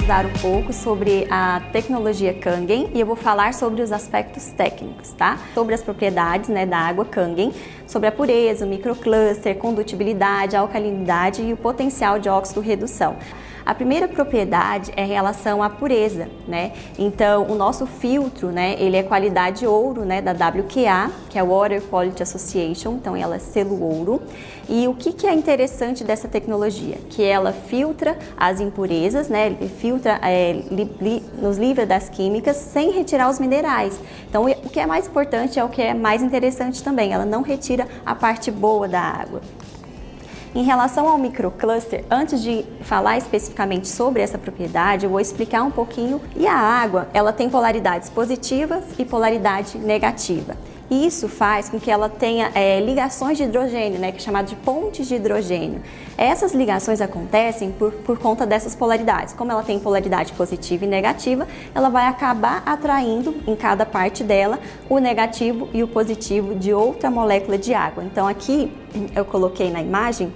estudar um pouco sobre a tecnologia Kangen e eu vou falar sobre os aspectos técnicos, tá? Sobre as propriedades, né, da água Kangen, sobre a pureza, o microcluster, condutibilidade, a alcalinidade e o potencial de óxido-redução. A primeira propriedade é em relação à pureza, né? Então, o nosso filtro, né, ele é qualidade ouro, né, da WQA, que é o Water Quality Association, então ela é selo ouro. E o que é interessante dessa tecnologia? Que ela filtra as impurezas, né, filtra, nos livra das químicas sem retirar os minerais. Então, o que é mais importante é o que é mais interessante também, ela não retira a parte boa da água. Em relação ao microcluster, antes de falar especificamente sobre essa propriedade, eu vou explicar um pouquinho. E a água, ela tem polaridades positivas e polaridade negativa. E isso faz com que ela tenha ligações de hidrogênio, né, que é chamado de pontes de hidrogênio. Essas ligações acontecem por conta dessas polaridades. Como ela tem polaridade positiva e negativa, ela vai acabar atraindo em cada parte dela o negativo e o positivo de outra molécula de água. Então aqui eu coloquei na imagem,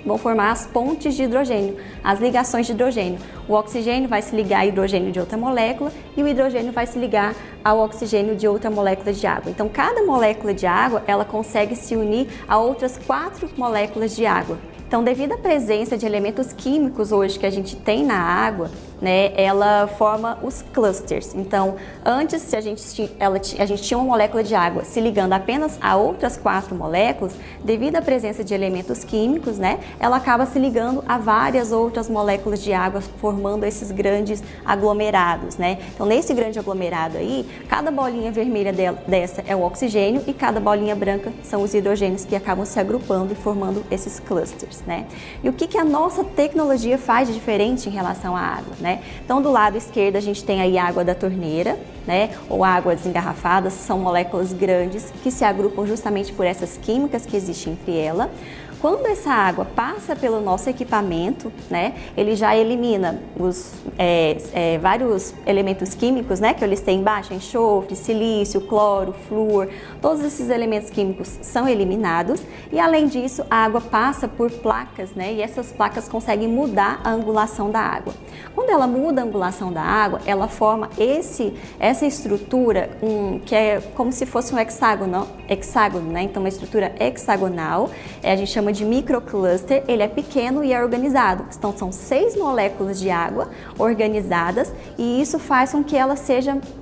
vão formar as pontes de hidrogênio, as ligações de hidrogênio. O oxigênio vai se ligar ao hidrogênio de outra molécula e o hidrogênio vai se ligar ao oxigênio de outra molécula de água. Então, cada molécula de água, ela consegue se unir a outras 4 moléculas de água. Então, devido à presença de elementos químicos hoje que a gente tem na água, né, ela forma os clusters. Então, antes a gente tinha uma molécula de água se ligando apenas a outras 4 moléculas, devido à presença de elementos químicos, né, ela acaba se ligando a várias outras moléculas de água, formando esses grandes aglomerados, né? Então, nesse grande aglomerado aí, cada bolinha vermelha dessa é o oxigênio e cada bolinha branca são os hidrogênios que acabam se agrupando e formando esses clusters, né? E o que a nossa tecnologia faz de diferente em relação à água, né? Então, do lado esquerdo a gente tem aí a água da torneira, né, ou água desengarrafada, são moléculas grandes que se agrupam justamente por essas químicas que existem entre ela. Quando essa água passa pelo nosso equipamento, né, ele já elimina os vários elementos químicos, né, que eu listei embaixo, enxofre, silício, cloro, flúor, todos esses elementos químicos são eliminados e, além disso, a água passa por placas, né, e essas placas conseguem mudar a angulação da água. Quando ela muda a angulação da água, ela forma essa estrutura que é como se fosse um hexágono, né, então uma estrutura hexagonal, a gente chama de microcluster, ele é pequeno e é organizado. Então, são 6 moléculas de água organizadas e isso faz com que ela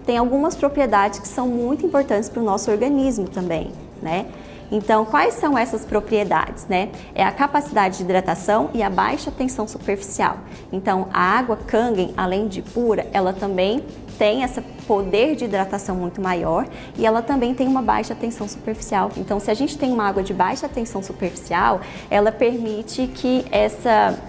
tenha algumas propriedades que são muito importantes para o nosso organismo também, né? Então, quais são essas propriedades, né? É a capacidade de hidratação e a baixa tensão superficial. Então, a água Kangen, além de pura, ela também tem esse poder de hidratação muito maior e ela também tem uma baixa tensão superficial. Então, se a gente tem uma água de baixa tensão superficial, ela permite que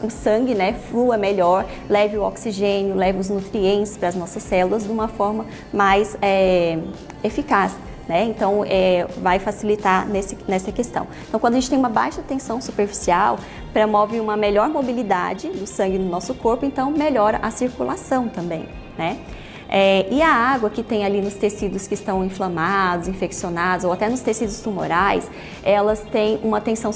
o sangue, né, flua melhor, leve o oxigênio, leve os nutrientes para as nossas células de uma forma mais eficaz, né? Então, vai facilitar nessa questão. Então, quando a gente tem uma baixa tensão superficial, promove uma melhor mobilidade do sangue no nosso corpo, então melhora a circulação também, né? E a água que tem ali nos tecidos que estão inflamados, infeccionados ou até nos tecidos tumorais, elas têm uma tensão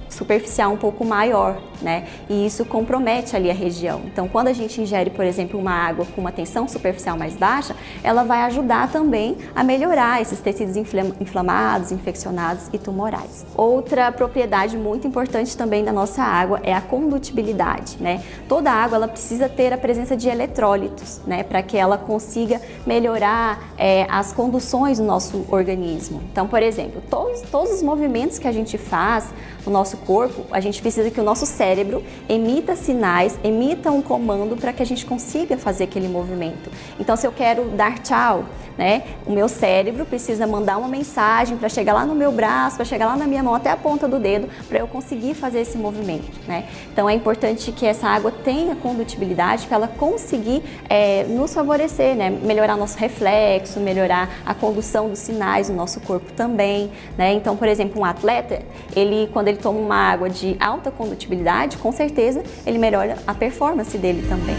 superficial um pouco maior, né? E isso compromete ali a região. Então, quando a gente ingere, por exemplo, uma água com uma tensão superficial mais baixa, ela vai ajudar também a melhorar esses tecidos inflamados, infeccionados e tumorais. Outra propriedade muito importante também da nossa água é a condutibilidade, né? Toda água ela precisa ter a presença de eletrólitos, né? Para que ela consiga melhorar as conduções do nosso organismo. Então, por exemplo, todos os movimentos que a gente faz no nosso corpo, a gente precisa que o nosso cérebro emita sinais, emita um comando para que a gente consiga fazer aquele movimento. Então, se eu quero dar tchau, né, o meu cérebro precisa mandar uma mensagem para chegar lá no meu braço, para chegar lá na minha mão, até a ponta do dedo, para eu conseguir fazer esse movimento, né? Então, é importante que essa água tenha condutibilidade para ela conseguir nos favorecer, né? Melhorar nosso reflexo, melhorar a condução dos sinais no nosso corpo também, né? Então, por exemplo, um atleta, quando ele toma uma água de alta condutibilidade, com certeza ele melhora a performance dele também.